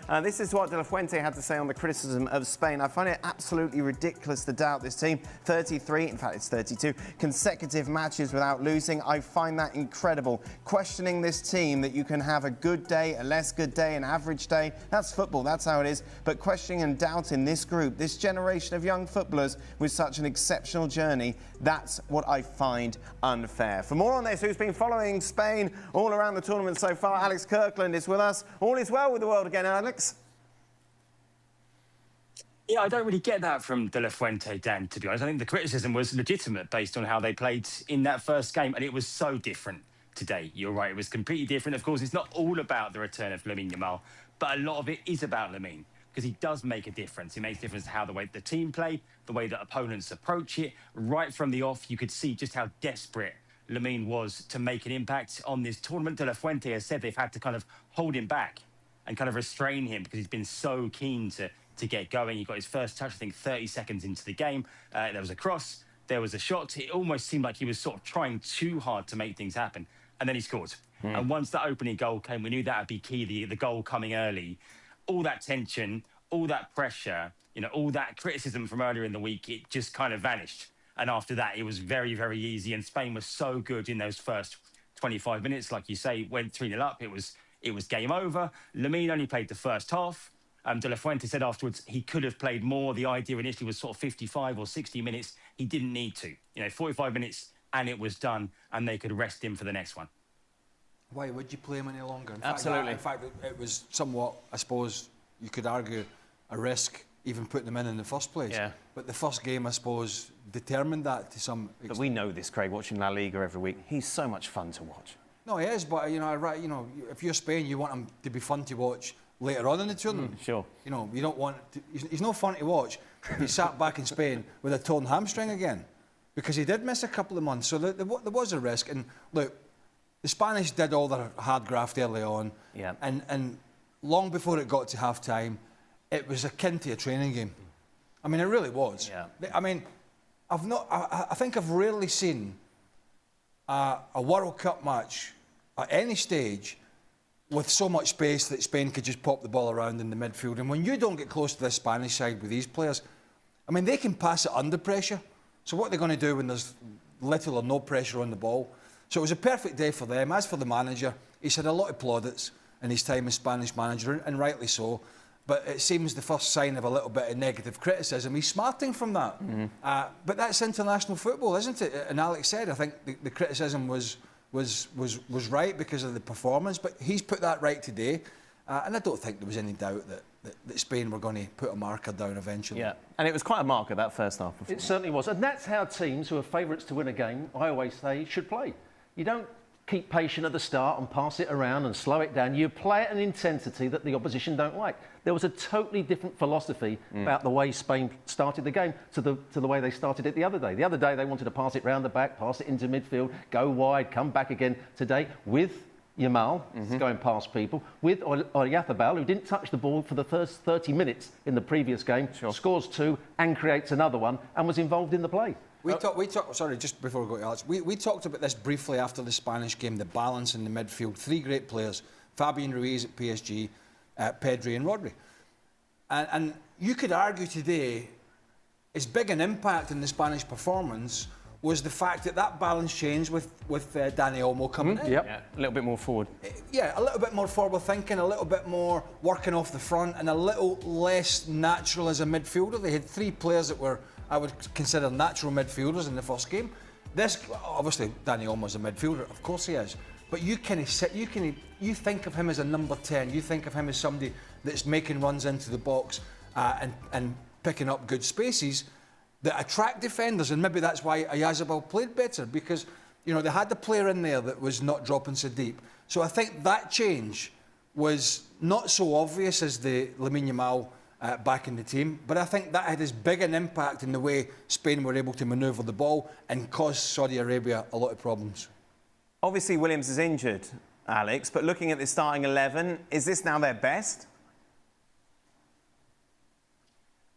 0. This is what De La Fuente had to say on the criticism of Spain. I find it absolutely ridiculous to doubt this team. 33, in fact it's 32, consecutive matches without losing. I find that incredible. Questioning this team that you can have a good day, a less good day, an average day. That's football, that's how it is. But questioning and doubting this group, this generation of young footballers with such an exceptional journey, that's what I find unfair. For more on this, who's been following Spain all around the tournament so far, Alex Kirkland is with us. All is well with the world again, Alex? Yeah, I don't really get that from De La Fuente, Dan, to be honest. I think the criticism was legitimate based on how they played in that first game, and it was so different today. You're right, it was completely different. Of course, it's not all about the return of Lamine Yamal, but a lot of it is about Lamine, because he does make a difference. He makes a difference to how the way the team play, the way that opponents approach it. Right from the off, you could see just how desperate Lamine was to make an impact on this tournament. De La Fuente has said they've had to kind of hold him back and kind of restrain him because he's been so keen to get going. He got his first touch, I think, 30 seconds into the game. There was a cross, there was a shot. It almost seemed like he was sort of trying too hard to make things happen. And then he scored. And once that opening goal came, we knew that would be key, the goal coming early. All that tension, all that pressure, all that criticism from earlier in the week, it just kind of vanished. And after that, it was very, very easy. And Spain was so good in those first 25 minutes. Like you say, went 3-0 up. It was game over. Lamine only played the first half. De La Fuente said afterwards he could have played more. The idea initially was sort of 55 or 60 minutes. He didn't need to. 45 minutes and it was done, and they could rest him for the next one. Why would you play him any longer? Absolutely. In fact, it was somewhat, I suppose, you could argue, a risk even putting them in the first place. Yeah. But the first game, I suppose, determined that to some extent. But we know this, Craig, watching La Liga every week. He's so much fun to watch. No, he is, but, if you're Spain, you want him to be fun to watch later on in the tournament. Sure. You don't want... He's no fun to watch if he sat back in Spain with a torn hamstring again, because he did miss a couple of months. So there was a risk. And, look, the Spanish did all their hard graft early on. Yeah. And long before it got to half-time, it was akin to a training game. I mean, it really was. Yeah. I mean, I think I've rarely seen a World Cup match at any stage with so much space that Spain could just pop the ball around in the midfield. And when you don't get close to the Spanish side with these players, I mean, they can pass it under pressure. So what are they going to do when there's little or no pressure on the ball? So it was a perfect day for them. As for the manager, he's had a lot of plaudits in his time as Spanish manager, and rightly so. But it seems the first sign of a little bit of negative criticism. He's smarting from that. But that's international football, isn't it? And Alex said, I think the criticism was right because of the performance. But he's put that right today. And I don't think there was any doubt that Spain were going to put a marker down eventually. Yeah, and it was quite a marker, that first half. It certainly was. And that's how teams who are favourites to win a game, I always say, should play. You don't keep patient at the start and pass it around and slow it down. You play at an intensity that the opposition don't like. There was a totally different philosophy about the way Spain started the game to the way they started it the other day. The other day they wanted to pass it round the back, pass it into midfield, go wide, come back again. Today, with Yamal going past people, with Oyarzabal, who didn't touch the ball for the first 30 minutes in the previous game, scores 2 and creates another one and was involved in the play. We talked. Sorry, just before we go to Alex, we talked about this briefly after the Spanish game. The balance in the midfield, 3 great players: Fabian Ruiz at PSG, Pedri, and Rodri. And you could argue today, as big an impact in the Spanish performance was the fact that balance changed with Dani Olmo coming in. Yep. Yeah, a little bit more forward. Yeah, a little bit more forward thinking, a little bit more working off the front, and a little less natural as a midfielder. They had 3 players that were, I would consider, natural midfielders in the first game. This, obviously, Dani Olmo's a midfielder, of course he is. But you think of him as a number 10. You think of him as somebody that's making runs into the box and picking up good spaces that attract defenders, and maybe that's why Oyarzabal played better, because they had the player in there that was not dropping so deep. So I think that change was not so obvious as the Lamine Yamal back in the team, but I think that had as big an impact in the way Spain were able to manoeuvre the ball and cause Saudi Arabia a lot of problems. Obviously, Williams is injured, Alex, but looking at the starting 11, is this now their best?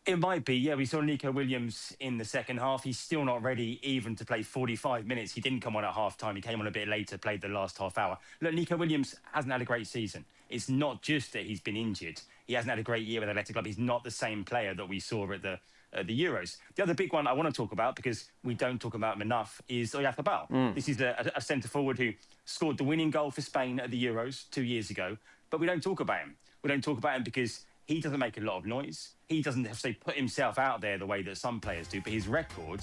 It might be, yeah. We saw Nico Williams in the second half. He's still not ready even to play 45 minutes. He didn't come on at half-time. He came on a bit later, played the last half hour. Look, Nico Williams hasn't had a great season. It's not just that he's been injured. He hasn't had a great year with Athletic Club. He's not the same player that we saw at the Euros. The other big one I want to talk about, because we don't talk about him enough, is Oyarzabal. This is a centre-forward who scored the winning goal for Spain at the Euros 2 years ago, but we don't talk about him. We don't talk about him because he doesn't make a lot of noise. He doesn't have to put himself out there the way that some players do, but his record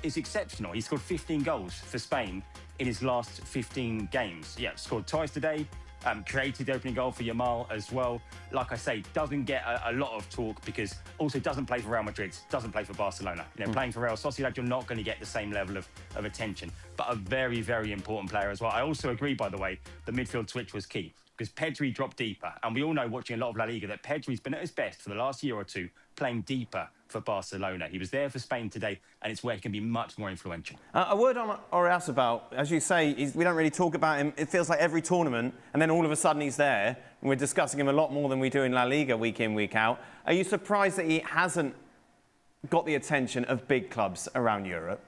is exceptional. He scored 15 goals for Spain in his last 15 games. Yeah, scored twice today, created the opening goal for Yamal as well. Like I say, doesn't get a lot of talk because also doesn't play for Real Madrid, doesn't play for Barcelona. You know, playing for Real Sociedad, you're not going to get the same level of attention, but a very, very important player as well. I also agree, by the way, the midfield switch was key, because Pedri dropped deeper. And we all know, watching a lot of La Liga, that Pedri's been at his best for the last year or two, playing deeper for Barcelona. He was there for Spain today, and it's where he can be much more influential. A word on Oyarzabal. As you say, we don't really talk about him. It feels like every tournament, and then all of a sudden he's there, and we're discussing him a lot more than we do in La Liga week in, week out. Are you surprised that he hasn't got the attention of big clubs around Europe?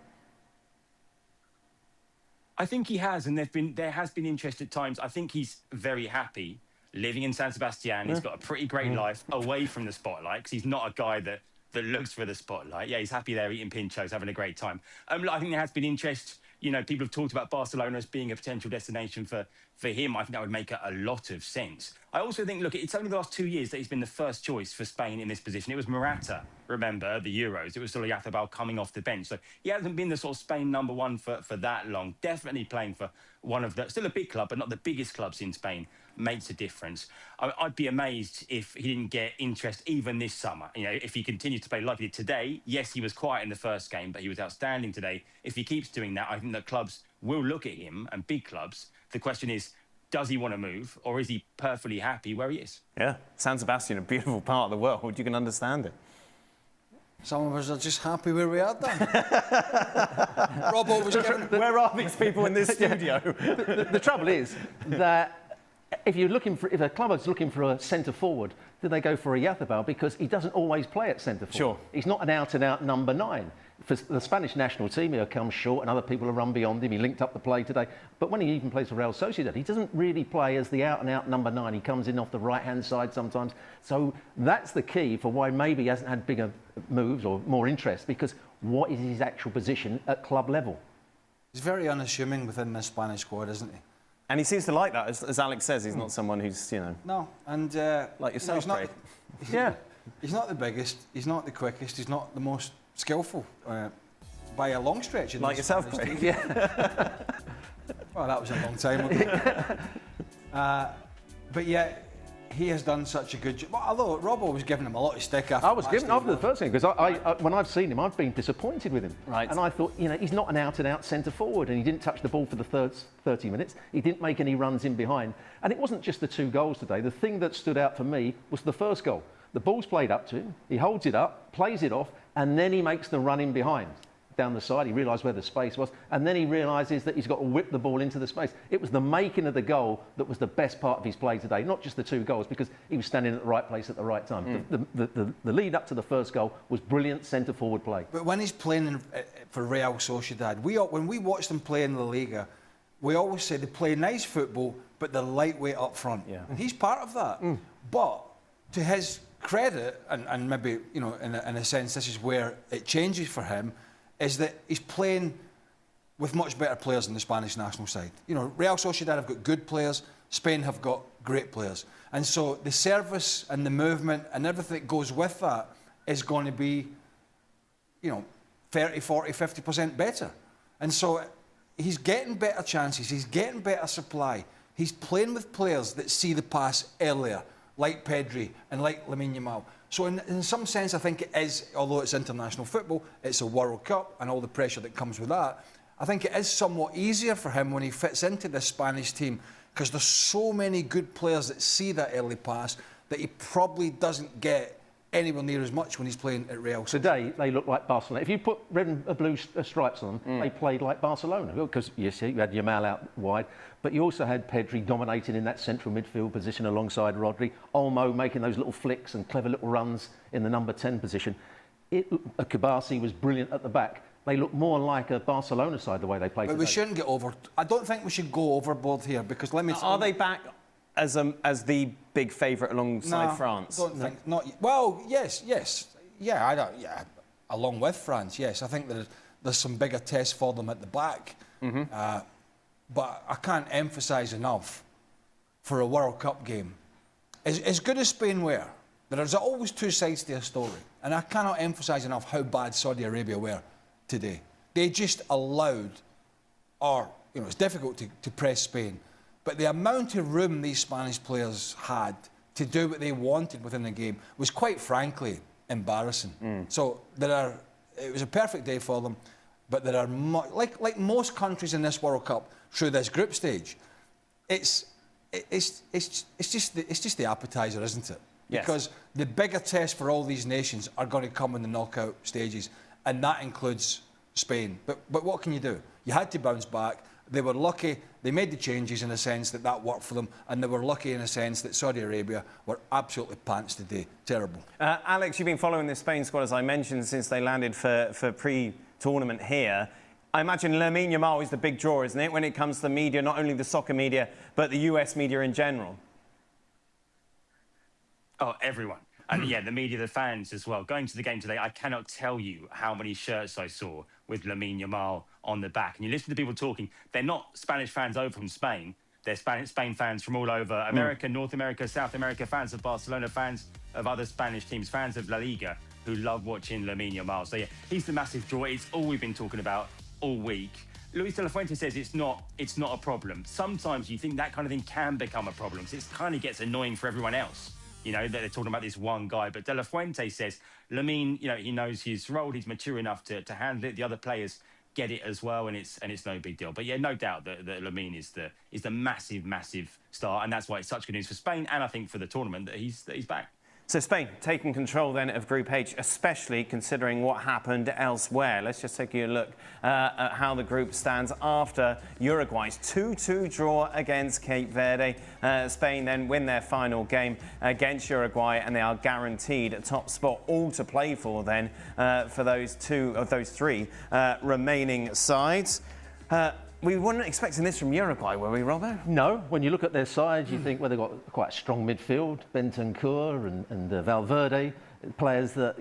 I think he has, and there has been interest at times. I think he's very happy living in San Sebastian. He's got a pretty great life away from the spotlight, because he's not a guy that looks for the spotlight. Yeah, he's happy there eating pinchos, having a great time. I think there has been interest. You know, people have talked about Barcelona as being a potential destination for him. I think that would make a lot of sense. I also think, look, it's only the last 2 years that he's been the first choice for Spain in this position. It was Morata, remember, the Euros. It was Oyarzabal coming off the bench. So he hasn't been the sort of Spain #1 for that long. Definitely playing for one of the, still a big club, but not the biggest clubs in Spain, makes a difference. I'd be amazed if he didn't get interest even this summer. You know, if he continues to play like he did today. Yes, he was quiet in the first game, but he was outstanding today. If he keeps doing that, I think that clubs will look at him, and big clubs. The question is, does he want to move, or is he perfectly happy where he is? Yeah, San Sebastian, a beautiful part of the world. You can understand it. Some of us are just happy where we are, Dan. Robbo was given... Where are these people in this studio? The trouble is that if a club is looking for a centre forward, do they go for Oyarzabal? Because he doesn't always play at centre forward. Sure. He's not an out-and-out number 9. For the Spanish national team, he'll come short and other people will run beyond him. He linked up the play today. But when he even plays for Real Sociedad, he doesn't really play as the out-and-out number 9. He comes in off the right-hand side sometimes. So that's the key for why maybe he hasn't had bigger moves or more interest, because what is his actual position at club level? He's very unassuming within the Spanish squad, isn't he? And he seems to like that. As Alex says, he's not someone who's, you know... No, and... like yourself, Craig. He's not the biggest, he's not the quickest, he's not the most skillful by a long stretch. Like yourself, Craig. Yeah. Well, that was a long time ago. But yeah, he has done such a good job. Although Robbo was giving him a lot of stick after. I was giving after the first thing, because when I've seen him, I've been disappointed with him. Right. And I thought, you know, he's not an out-and-out centre forward, and he didn't touch the ball for the first 30 minutes. He didn't make any runs in behind. And it wasn't just the 2 goals today. The thing that stood out for me was the first goal. The ball's played up to him, he holds it up, plays it off, and then he makes the run in behind. Down the side, he realised where the space was, and then he realises that he's got to whip the ball into the space. It was the making of the goal that was the best part of his play today, not just the 2 goals, because he was standing at the right place at the right time. The lead up to the first goal was brilliant centre-forward play. But when he's playing for Real Sociedad, when we watch them play in La Liga, we always say they play nice football, but they're lightweight up front. Yeah. And he's part of that. But to his credit, and maybe, you know, in a sense, this is where it changes for him, is that he's playing with much better players than the Spanish national side. You know, Real Sociedad have got good players, Spain have got great players. And so the service and the movement and everything that goes with that is going to be, you know, 30, 40, 50% better. And so he's getting better chances, he's getting better supply. He's playing with players that see the pass earlier, like Pedri and like Lamine Yamal. So in some sense, I think it is, although it's international football, it's a World Cup and all the pressure that comes with that, I think it is somewhat easier for him when he fits into this Spanish team, because there's so many good players that see that early pass that he probably doesn't get anywhere near as much when he's playing at Real. Today, they look like Barcelona. If you put red and blue stripes on them, they played like Barcelona. Because, yes, you had Yamal out wide, but you also had Pedri dominating in that central midfield position alongside Rodri, Olmo making those little flicks and clever little runs in the number 10 position. Kabasi was brilliant at the back. They look more like a Barcelona side the way they play today. But we shouldn't get over... I don't think we should go overboard here, because let me... Are they back as the big favourite alongside France? Don't think... Not, well, yes. Yeah, along with France, yes. I think there's some bigger tests for them at the back. But I can't emphasise enough for a World Cup game. As good as Spain were, there's always two sides to a story. And I cannot emphasise enough how bad Saudi Arabia were today. They just allowed, it's difficult to press Spain, but the amount of room these Spanish players had to do what they wanted within the game was quite frankly embarrassing. So it was a perfect day for them, but there are, like most countries in this World Cup through this group stage, it's just the appetizer, isn't it? Yes. Because the bigger tests for all these nations are going to come in the knockout stages, and that includes Spain. But what can you do? You had to bounce back. They were lucky. They made the changes in a sense that worked for them, and they were lucky in a sense that Saudi Arabia were absolutely pants today. Terrible. Alex, you've been following the Spain squad, as I mentioned, since they landed for pre-tournament here. I imagine Lamine Yamal is the big draw, isn't it, when it comes to the media, not only the soccer media, but the US media in general? Oh, everyone. And yeah, the media, the fans as well. Going to the game today, I cannot tell you how many shirts I saw with Lamine Yamal on the back. And you listen to people talking, they're not Spanish fans over from Spain. They're Spain fans from all over America, North America, South America, fans of Barcelona, fans of other Spanish teams, fans of La Liga, who love watching Lamine Yamal. So yeah, he's the massive draw. It's all we've been talking about all week. Luis de la Fuente says it's not a problem. Sometimes you think that kind of thing can become a problem, because it kind of gets annoying for everyone else. You know, they're talking about this one guy. But De La Fuente says, Lamine, he knows his role. He's mature enough to handle it. The other players get it as well, and it's no big deal. But yeah, no doubt that Lamine is the massive star, and that's why it's such good news for Spain, and I think for the tournament that he's back. So Spain taking control then of Group H, especially considering what happened elsewhere. Let's just take a look at how the group stands after Uruguay's 2-2 draw against Cape Verde. Spain then win their final game against Uruguay, and they are guaranteed a top spot, all to play for then for those three remaining sides. We weren't expecting this from Uruguay, were we, Robbo? No. When you look at their sides, you think, well, they've got quite a strong midfield, Bentancur and Valverde, players that,